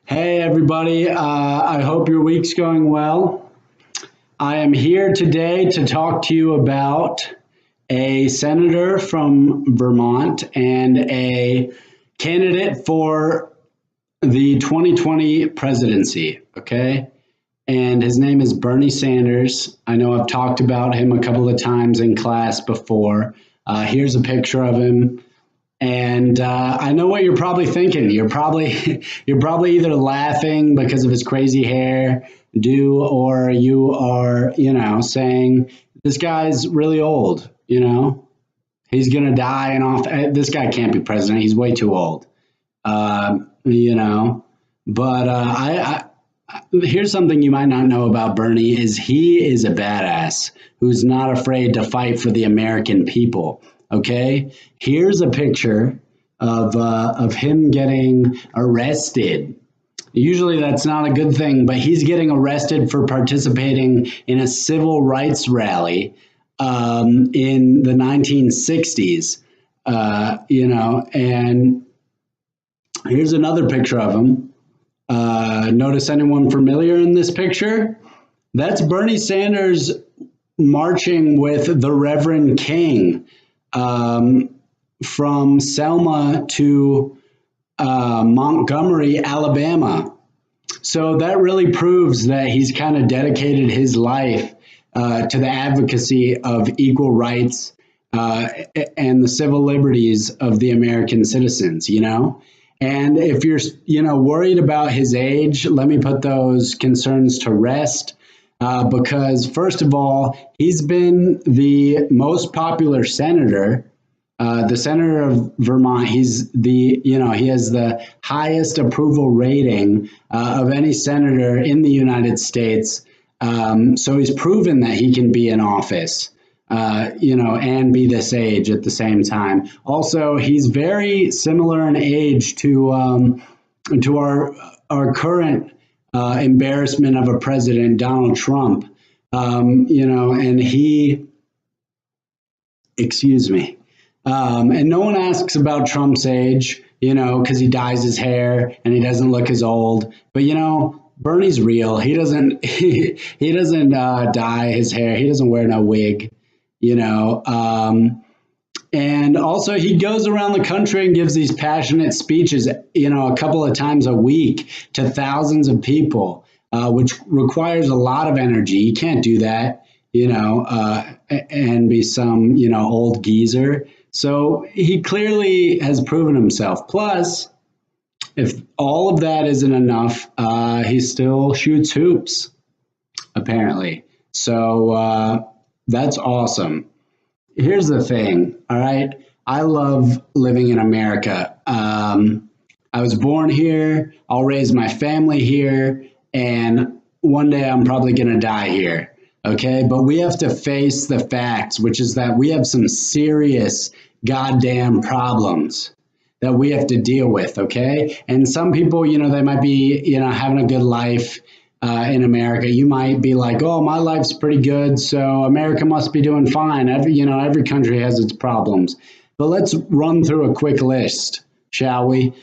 Hey, everybody. I hope your week's going well. I am here today to talk to you about a senator from Vermont and a candidate for the 2020 presidency. Okay. And his name is Bernie Sanders. I know I've talked about him a couple of times in class before. Here's a picture of him. And I know what you're probably thinking. You're probably either laughing because of his crazy hair, or you are, saying this guy's really old. He's gonna die and off. This guy can't be president. He's way too old. You know. But here's something you might not know about Bernie: is he is a badass who's not afraid to fight for the American people. Okay, here's a picture of him getting arrested. Usually that's not a good thing, but he's getting arrested for participating in a civil rights rally in the 1960s. And here's another picture of him. Notice anyone familiar in this picture? That's Bernie Sanders marching with the Reverend King. From Selma to Montgomery, Alabama. So that really proves that he's kind of dedicated his life to the advocacy of equal rights and the civil liberties of the American citizens, And if you're, worried about his age, let me put those concerns to rest. Because first of all, he's been the most popular senator, the senator of Vermont. He has the highest approval rating of any senator in the United States. So he's proven that he can be in office, and be this age at the same time. Also, he's very similar in age to our current embarrassment of a president, Donald Trump, and and no one asks about Trump's age, because he dyes his hair and he doesn't look as old. But, Bernie's real. He doesn't, he doesn't dye his hair. He doesn't wear no wig, and also, he goes around the country and gives these passionate speeches, a couple of times a week to thousands of people, which requires a lot of energy. You can't do that, and be some, old geezer. So he clearly has proven himself. Plus, if all of that isn't enough, he still shoots hoops, apparently. So that's awesome. Here's the thing, all right? I love living in America. I was born here. I'll raise my family here. And one day I'm probably going to die here, okay? But we have to face the facts, which is that we have some serious goddamn problems that we have to deal with, okay? And some people, they might be, having a good life in America. You might be like, oh, my life's pretty good, so America must be doing fine. Every country has its problems. But let's run through a quick list, shall we?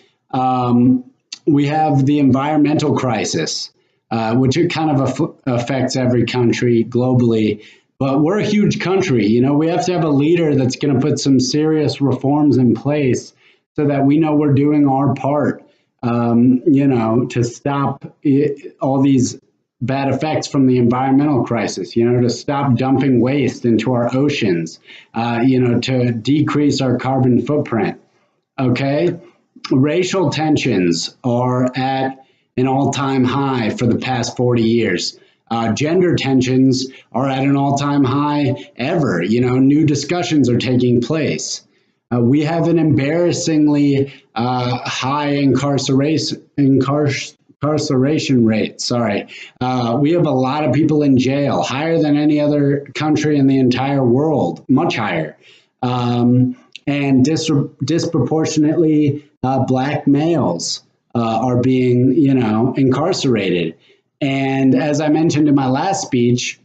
We have the environmental crisis, which it kind of affects every country globally. But we're a huge country. We have to have a leader that's going to put some serious reforms in place so that we know we're doing our part. To stop all these bad effects from the environmental crisis, to stop dumping waste into our oceans, to decrease our carbon footprint. Okay. Racial tensions are at an all-time high for the past 40 years. Gender tensions are at an all-time high ever. New discussions are taking place. We have an embarrassingly high incarceration rate. We have a lot of people in jail, higher than any other country in the entire world, much higher. And disproportionately, black males are being, incarcerated. And as I mentioned in my last speech,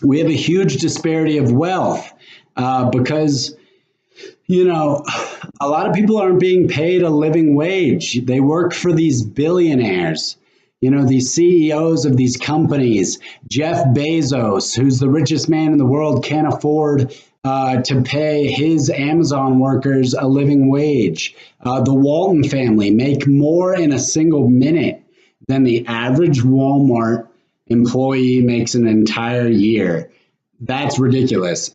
we have a huge disparity of wealth because You know, a lot of people aren't being paid a living wage. They work for these billionaires, these CEOs of these companies. Jeff Bezos, who's the richest man in the world, can't afford to pay his Amazon workers a living wage. The Walton family make more in a single minute than the average Walmart employee makes an entire year. That's ridiculous.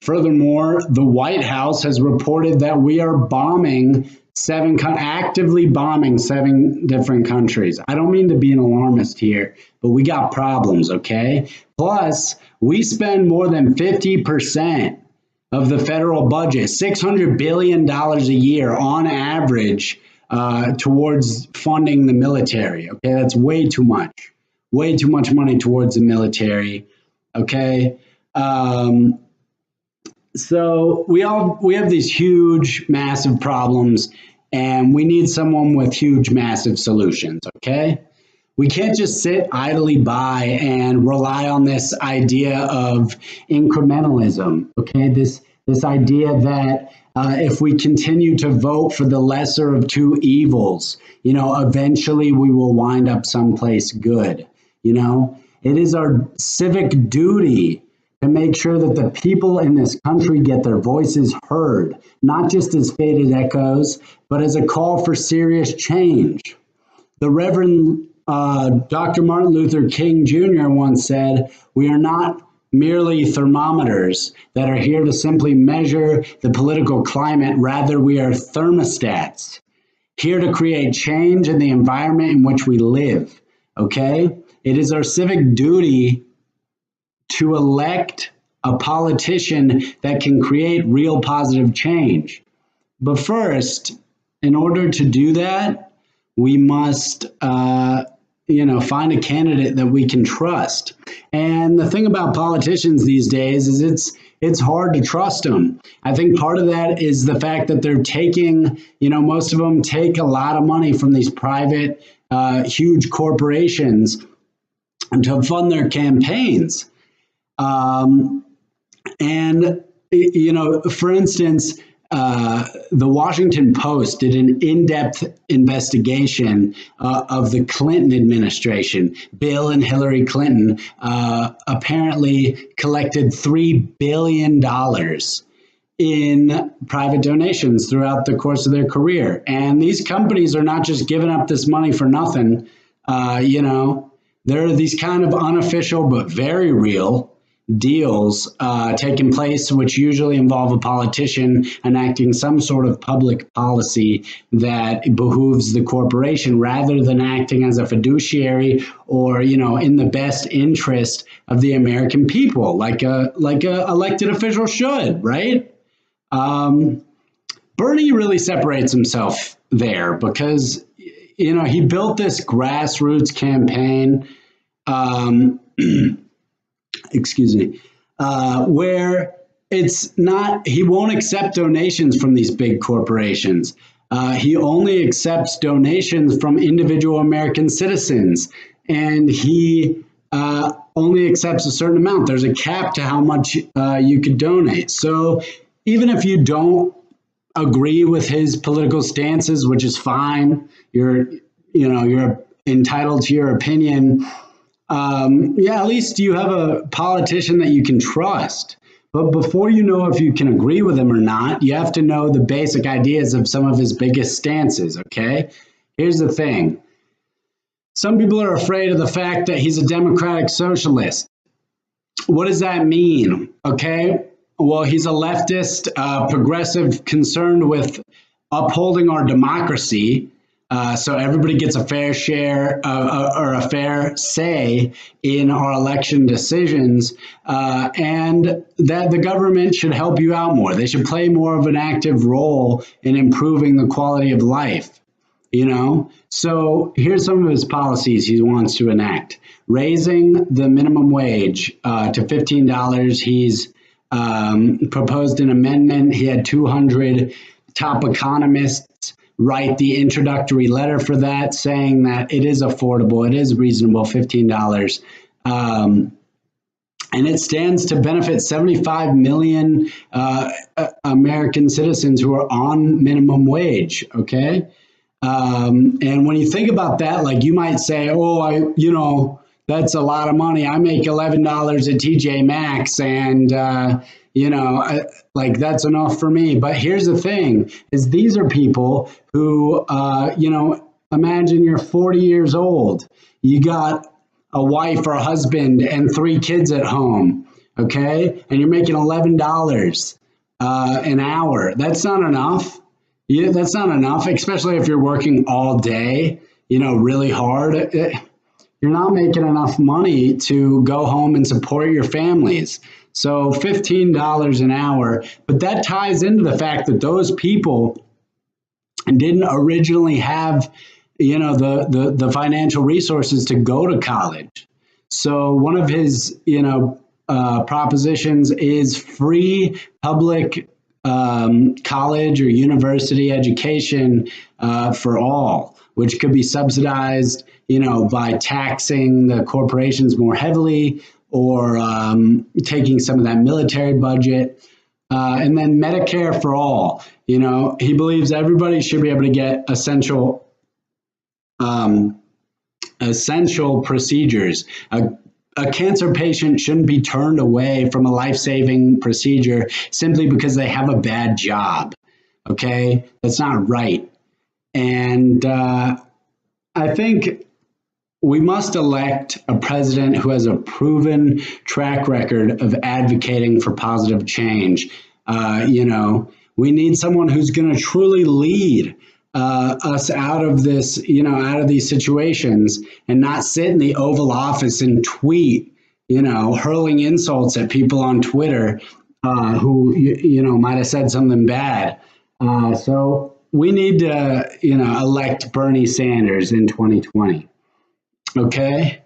Furthermore, the White House has reported that we are actively bombing 7 different countries. I don't mean to be an alarmist here, but we got problems, okay? Plus, we spend more than 50% of the federal budget, $600 billion a year on average, towards funding the military, okay? That's way too much money towards the military, okay? So we have these huge, massive problems, and we need someone with huge, massive solutions, okay? We can't just sit idly by and rely on this idea of incrementalism, okay? This idea that if we continue to vote for the lesser of two evils, eventually we will wind up someplace good, It is our civic duty to make sure that the people in this country get their voices heard, not just as faded echoes, but as a call for serious change. The Reverend Dr. Martin Luther King Jr. once said, "We are not merely thermometers that are here to simply measure the political climate. Rather, we are thermostats, here to create change in the environment in which we live." Okay? It is our civic duty to elect a politician that can create real positive change. But first, in order to do that, we must, find a candidate that we can trust. And the thing about politicians these days is it's hard to trust them. I think part of that is the fact that they're taking, most of them take a lot of money from these private, huge corporations to fund their campaigns. For instance, the Washington Post did an in-depth investigation of the Clinton administration. Bill and Hillary Clinton apparently collected $3 billion in private donations throughout the course of their career. And these companies are not just giving up this money for nothing. There are these kind of unofficial but very real deals taking place, which usually involve a politician enacting some sort of public policy that behooves the corporation rather than acting as a fiduciary or, in the best interest of the American people, like a elected official should, right? Bernie really separates himself there because, he built this grassroots campaign, where it's not, he won't accept donations from these big corporations. He only accepts donations from individual American citizens, and he only accepts a certain amount. There's a cap to how much you could donate. So even if you don't agree with his political stances, which is fine, you're entitled to your opinion. At least you have a politician that you can trust. But before you know if you can agree with him or not, you have to know the basic ideas of some of his biggest stances, okay? Here's the thing. Some people are afraid of the fact that he's a democratic socialist. What does that mean? Okay, well, he's a leftist, progressive concerned with upholding our democracy. So everybody gets a fair share or a fair say in our election decisions, and that the government should help you out more. They should play more of an active role in improving the quality of life. So here's some of his policies he wants to enact. Raising the minimum wage to $15. He's proposed an amendment. He had 200 top economists write the introductory letter for that, saying that it is affordable, it is reasonable, $15. and it stands to benefit 75 million American citizens who are on minimum wage. Okay. And when you think about that, like you might say, oh, that's a lot of money. I make $11 at TJ Maxx, and like that's enough for me. But here's the thing: is these are people who, imagine you're 40 years old, you got a wife or a husband and 3 kids at home, okay, and you're making $11 an hour. That's not enough. Yeah, that's not enough, especially if you're working all day, really hard. You're not making enough money to go home and support your families. So $15 an hour, but that ties into the fact that those people didn't originally have, the financial resources to go to college. So one of his, propositions is free public college or university education for all, which could be subsidized, by taxing the corporations more heavily, or taking some of that military budget, and then Medicare for all. He believes everybody should be able to get essential procedures. A cancer patient shouldn't be turned away from a life-saving procedure simply because they have a bad job. Okay, that's not right. And I think we must elect a president who has a proven track record of advocating for positive change. We need someone who's going to truly lead us out of this, out of these situations, and not sit in the Oval Office and tweet, hurling insults at people on Twitter who, might have said something bad. So we need to, elect Bernie Sanders in 2020. Okay.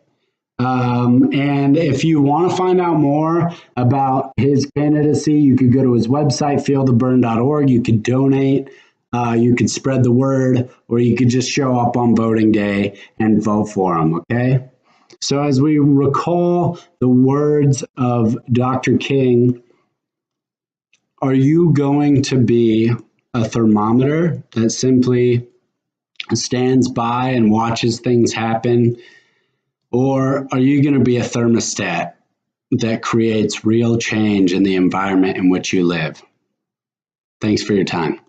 And if you want to find out more about his candidacy, you could go to his website, feelthebern.org. You could donate, you could spread the word, or you could just show up on voting day and vote for him. Okay. So as we recall the words of Dr. King, are you going to be a thermometer that simply stands by and watches things happen? Or are you going to be a thermostat that creates real change in the environment in which you live? Thanks for your time.